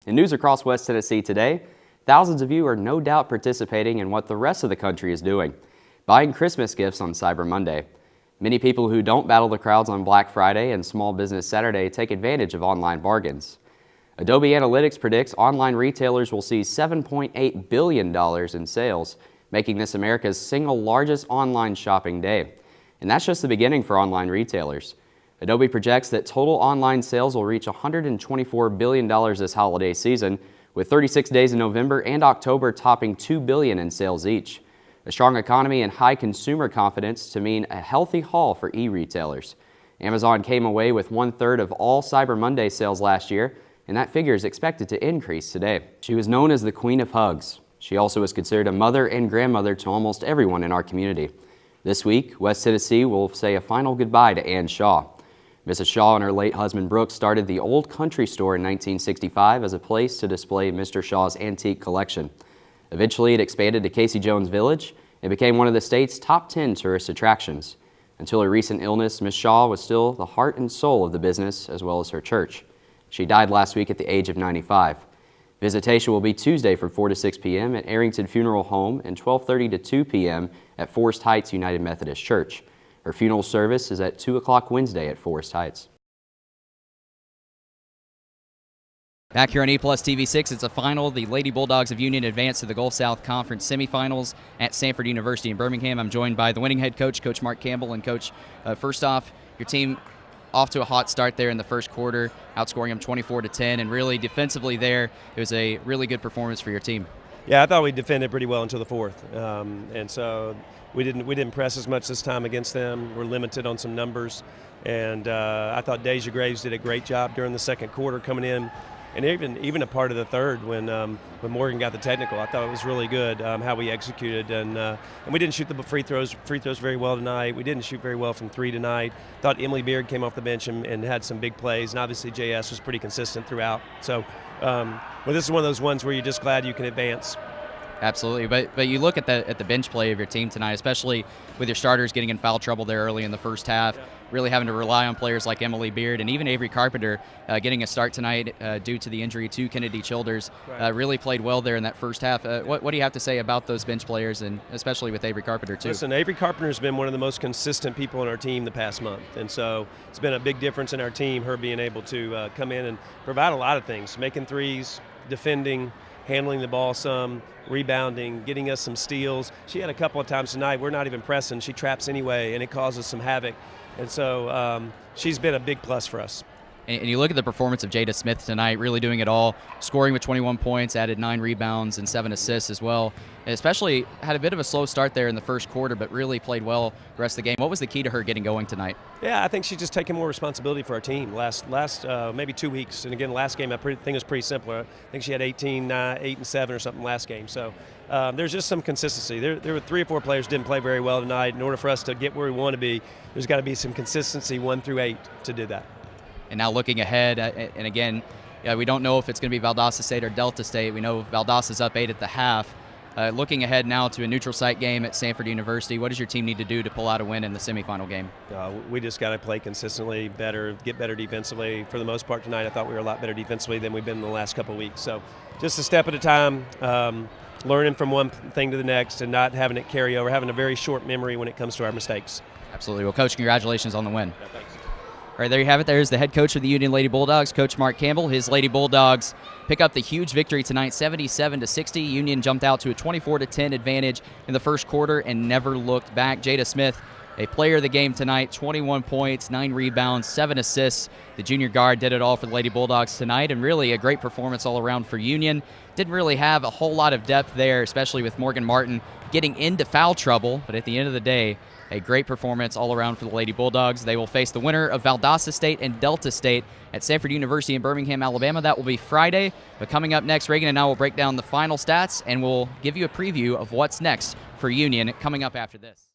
In news across West Tennessee today, thousands of you are no doubt participating in what the rest of the country is doing, buying Christmas gifts on Cyber Monday. Many people who don't battle the crowds on Black Friday and Small Business Saturday take advantage of online bargains. Adobe Analytics predicts online retailers will see $7.8 billion in sales, making this America's single largest online shopping day. And that's just the beginning for online retailers. Adobe projects that total online sales will reach $124 billion this holiday season, with 36 days in November and October topping $2 billion in sales each. A strong economy and high consumer confidence to mean a healthy haul for e-retailers. Amazon came away with 1/3 of all Cyber Monday sales last year, and that figure is expected to increase today. She was known as the Queen of Hugs. She also is considered a mother and grandmother to almost everyone in our community. This week, West Tennessee will say a final goodbye to Ann Shaw. Mrs. Shaw and her late husband Brooks started the Old Country Store in 1965 as a place to display Mr. Shaw's antique collection. Eventually, it expanded to Casey Jones Village and became one of the state's top 10 tourist attractions. Until her recent illness, Miss Shaw was still the heart and soul of the business as well as her church. She died last week at the age of 95. Visitation will be Tuesday from 4 to 6 p.m. at Arrington Funeral Home and 12:30 to 2 p.m. at Forest Heights United Methodist Church. Her funeral service is at 2 o'clock Wednesday at Forest Heights. Back here on E+ TV6, it's a final. The Lady Bulldogs of Union advance to the Gulf South Conference semifinals at Samford University in Birmingham. I'm joined by the winning head coach, Coach Mark Campbell. And Coach, first off, your team off to a hot start there in the first quarter, outscoring them 24-10, and really defensively there, it was a really good performance for your team. Yeah, I thought we defended pretty well until the fourth, and so we didn't press as much this time against them. We're limited on some numbers, and I thought Deja Graves did a great job during the second quarter coming in, and even a part of the third when Morgan got the technical. I thought it was really good how we executed, and we didn't shoot the free throws very well tonight. We didn't shoot very well from three tonight. Thought Emily Beard came off the bench and had some big plays, and obviously JS was pretty consistent throughout. So. Well, this is one of those ones where you're just glad you can advance. Absolutely, but you look at the bench play of your team tonight, especially with your starters getting in foul trouble there early in the first half, really having to rely on players like Emily Beard and even Avery Carpenter getting a start tonight due to the injury to Kennedy Childers. Really played well there in that first half. What do you have to say about those bench players, and especially with Avery Carpenter too? Listen, Avery Carpenter's been one of the most consistent people on our team the past month, and so it's been a big difference in our team, her being able to come in and provide a lot of things, making threes, defending, handling the ball some, rebounding, getting us some steals. She had a couple of times tonight, we're not even pressing, she traps anyway, and it causes some havoc. And so she's been a big plus for us. And you look at the performance of Jada Smith tonight, really doing it all, scoring with 21 points, added 9 rebounds and 7 assists as well. And especially had a bit of a slow start there in the first quarter, but really played well the rest of the game. What was the key to her getting going tonight? Yeah, I think she's just taking more responsibility for our team last maybe 2 weeks. And again, last game I think it was pretty simple. I think she had 8 and 7 or something last game. So there's just some consistency. There were 3 or 4 players didn't play very well tonight. In order for us to get where we want to be, there's got to be some consistency 1 through 8 to do that. And now looking ahead, and again, we don't know if it's going to be Valdosta State or Delta State. We know Valdosta's up 8 at the half. Looking ahead now to a neutral site game at Samford University, what does your team need to do to pull out a win in the semifinal game? We just got to play consistently better, get better defensively. For the most part tonight, I thought we were a lot better defensively than we've been in the last couple of weeks. So just a step at a time, learning from one thing to the next and not having it carry over, having a very short memory when it comes to our mistakes. Absolutely. Well, Coach, congratulations on the win. Yeah, thanks. All right, there you have it. There's the head coach of the Union Lady Bulldogs, Coach Mark Campbell. His Lady Bulldogs pick up the huge victory tonight, 77-60. Union jumped out to a 24-10 advantage in the first quarter and never looked back. Jada Smith, a player of the game tonight, 21 points, 9 rebounds, 7 assists. The junior guard did it all for the Lady Bulldogs tonight, and really a great performance all around for Union. Didn't really have a whole lot of depth there, especially with Morgan Martin getting into foul trouble, but at the end of the day, a great performance all around for the Lady Bulldogs. They will face the winner of Valdosta State and Delta State at Samford University in Birmingham, Alabama. That will be Friday. But coming up next, Reagan and I will break down the final stats, and we'll give you a preview of what's next for Union coming up after this.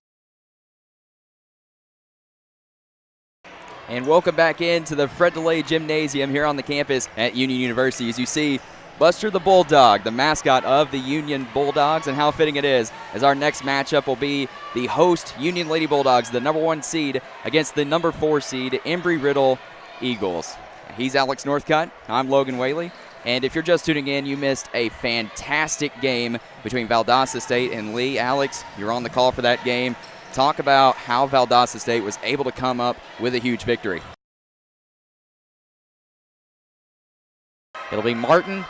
And welcome back into the Fred DeLay Gymnasium here on the campus at Union University. As you see, Buster the Bulldog, the mascot of the Union Bulldogs, and how fitting it is as our next matchup will be the host Union Lady Bulldogs, the #1 seed, against the #4 seed Embry-Riddle Eagles. He's Alex Northcutt. I'm Logan Whaley. And if you're just tuning in, you missed a fantastic game between Valdosta State and Lee. Alex, you're on the call for that game. Talk about how Valdosta State was able to come up with a huge victory. It'll be Martin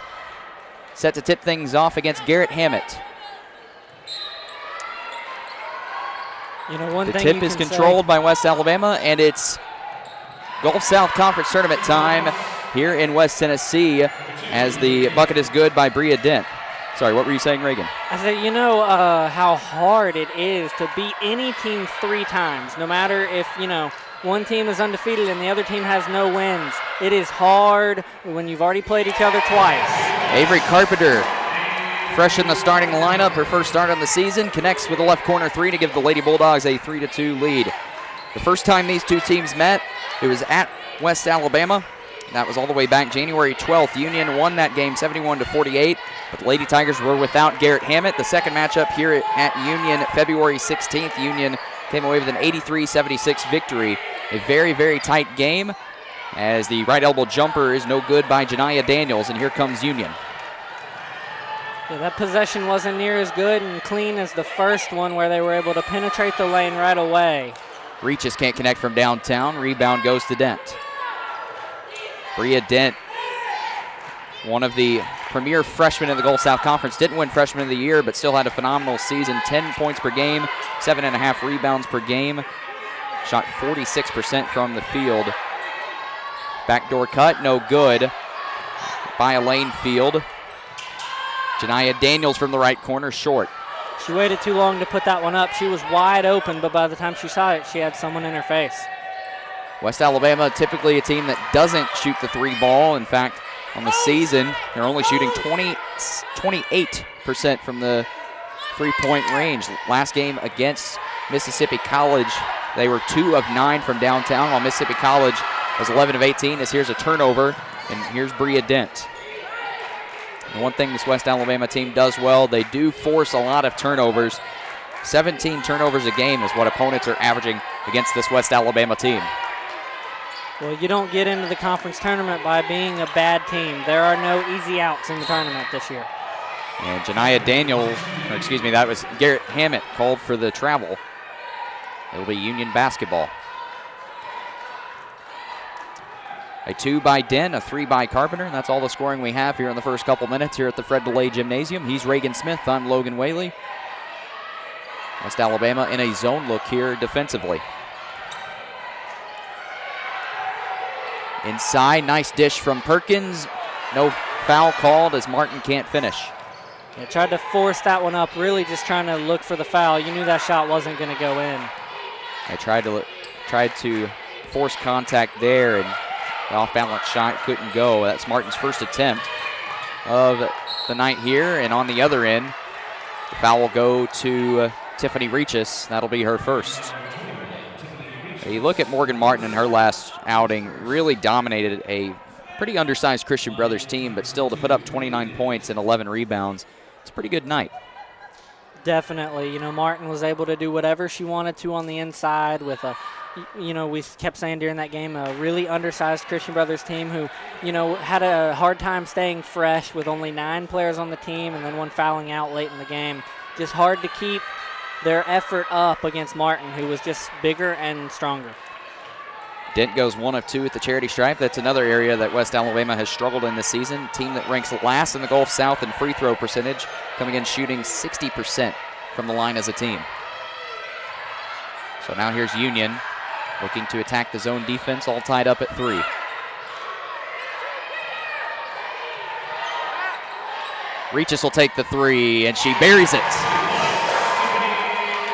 set to tip things off against Garrett Hammett. You know, one the thing tip you is can controlled say, by West Alabama, and it's Gulf South Conference Tournament time here in West Tennessee as the bucket is good by Bria Dent. Sorry, what were you saying, Reagan? I said, you know how hard it is to beat any team 3 times, no matter if, you know, one team is undefeated and the other team has no wins. It is hard when you've already played each other twice. Avery Carpenter, fresh in the starting lineup, her first start on the season, connects with the left corner 3 to give the Lady Bulldogs a 3-2 lead. The first time these two teams met, it was at West Alabama. That was all the way back January 12th. Union won that game 71-48, but the Lady Tigers were without Garrett Hammett. The second matchup here at Union, February 16th, Union came away with an 83-76 victory. A very, very tight game as the right elbow jumper is no good by Janiyah Daniels, and here comes Union. Yeah, that possession wasn't near as good and clean as the first one where they were able to penetrate the lane right away. Reaches can't connect from downtown. Rebound goes to Dent. Bria Dent, one of the premier freshmen in the Gulf South Conference, didn't win Freshman of the Year, but still had a phenomenal season. 10 points per game, 7.5 rebounds per game. Shot 46% from the field. Backdoor cut, no good by Elaine Field. Janiyah Daniels from the right corner, short. She waited too long to put that one up. She was wide open, but by the time she shot it, she had someone in her face. West Alabama, typically a team that doesn't shoot the 3 ball. In fact, on the season, they're only shooting 28% from the 3-point range. Last game against Mississippi College, they were 2 of 9 from downtown, while Mississippi College was 11 of 18. As here's a turnover, and here's Bria Dent. And one thing this West Alabama team does well, they do force a lot of turnovers. 17 turnovers a game is what opponents are averaging against this West Alabama team. Well, you don't get into the conference tournament by being a bad team. There are no easy outs in the tournament this year. And Janiyah Daniels, or excuse me, that was Garrett Hammett called for the travel. It'll be Union basketball. A 2 by Dent, a 3 by Carpenter. That's all the scoring we have here in the first couple minutes here at the Fred DeLay Gymnasium. He's Reagan Smith. I'm Logan Whaley. West Alabama in a zone look here defensively. Inside, nice dish from Perkins. No foul called as Martin can't finish. They tried to force that one up, really just trying to look for the foul. You knew that shot wasn't going to go in. They tried to force contact there, and the off-balance shot couldn't go. That's Martin's first attempt of the night here, and on the other end, the foul will go to Tiffany Reaches. That'll be her first. You look at Morgan Martin in her last outing, really dominated a pretty undersized Christian Brothers team, but still to put up 29 points and 11 rebounds, it's a pretty good night. Definitely. You know, Martin was able to do whatever she wanted to on the inside with a, you know, we kept saying during that game, a really undersized Christian Brothers team who, you know, had a hard time staying fresh with only 9 players on the team and then one fouling out late in the game. Just hard to keep their effort up against Martin, who was just bigger and stronger. Dent goes 1 of 2 at the charity stripe. That's another area that West Alabama has struggled in this season. Team that ranks last in the Gulf South in free throw percentage, coming in shooting 60% from the line as a team. So now here's Union looking to attack the zone defense, all tied up at 3. Reaches will take the 3, and she buries it.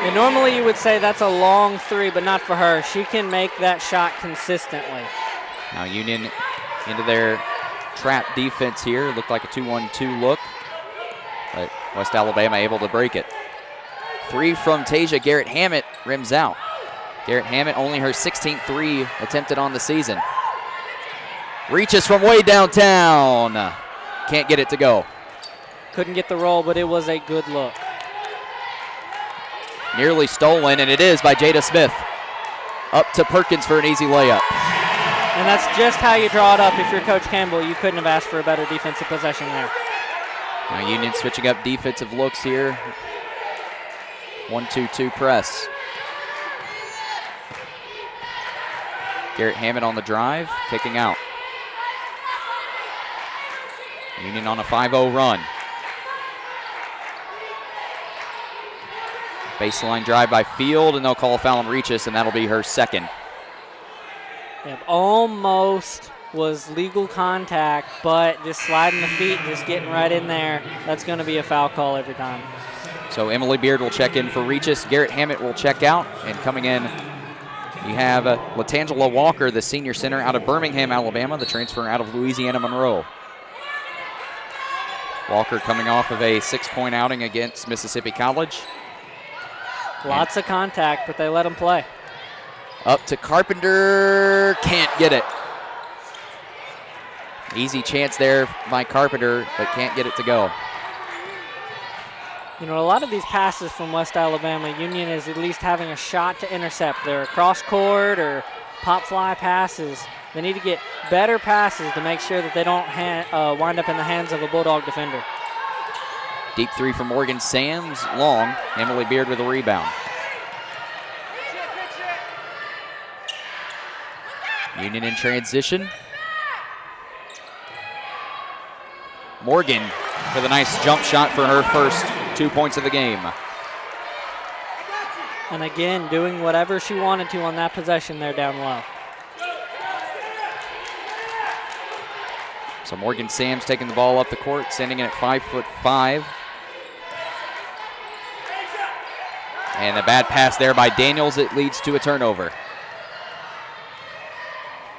And normally you would say that's a long 3, but not for her. She can make that shot consistently. Now Union into their trap defense here. Looked like a 2-1-2 look, but West Alabama able to break it. 3 from Tasia Garrett Hammett rims out. Garrett Hammett only her 16th 3 attempted on the season. Reaches from way downtown. Can't get it to go. Couldn't get the roll, but it was a good look. Nearly stolen, and it is by Jada Smith. Up to Perkins for an easy layup. And that's just how you draw it up. If you're Coach Campbell, you couldn't have asked for a better defensive possession there. Now Union switching up defensive looks here. 1-2-2 press. Garrett Hammond on the drive, kicking out. Union on a 5-0 run. Baseline drive by Field, and they'll call a foul on Regis, and that'll be her second. Yep, almost was legal contact, but just sliding the feet, just getting right in there. That's going to be a foul call every time. So Emily Beard will check in for Regis. Garrett Hammett will check out, and coming in, you have Latangela Walker, the senior center out of Birmingham, Alabama, the transfer out of Louisiana Monroe. Walker coming off of a 6-point outing against Mississippi College. Lots of contact, but they let them play. Up to Carpenter, can't get it. Easy chance there by Carpenter, but can't get it to go. You know, a lot of these passes from West Alabama, Union is at least having a shot to intercept. They're cross court or pop fly passes. They need to get better passes to make sure that they don't wind up in the hands of a Bulldog defender. Deep three from Morgan Sams, long. Emily Beard with a rebound. Union in transition. Morgan with a nice jump shot for her first 2 points of the game. And again, doing whatever she wanted to on that possession there down low. So Morgan Sams taking the ball up the court, standing in at 5'5". And a bad pass there by Daniels. It leads to a turnover.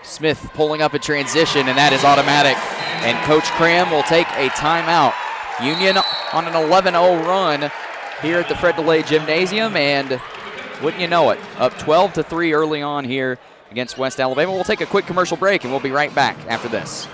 Smith pulling up a transition, and that is automatic. And Coach Cram will take a timeout. Union on an 11-0 run here at the Fred DeLay Gymnasium, and wouldn't you know it, up 12-3 early on here against West Alabama. We'll take a quick commercial break, and we'll be right back after this.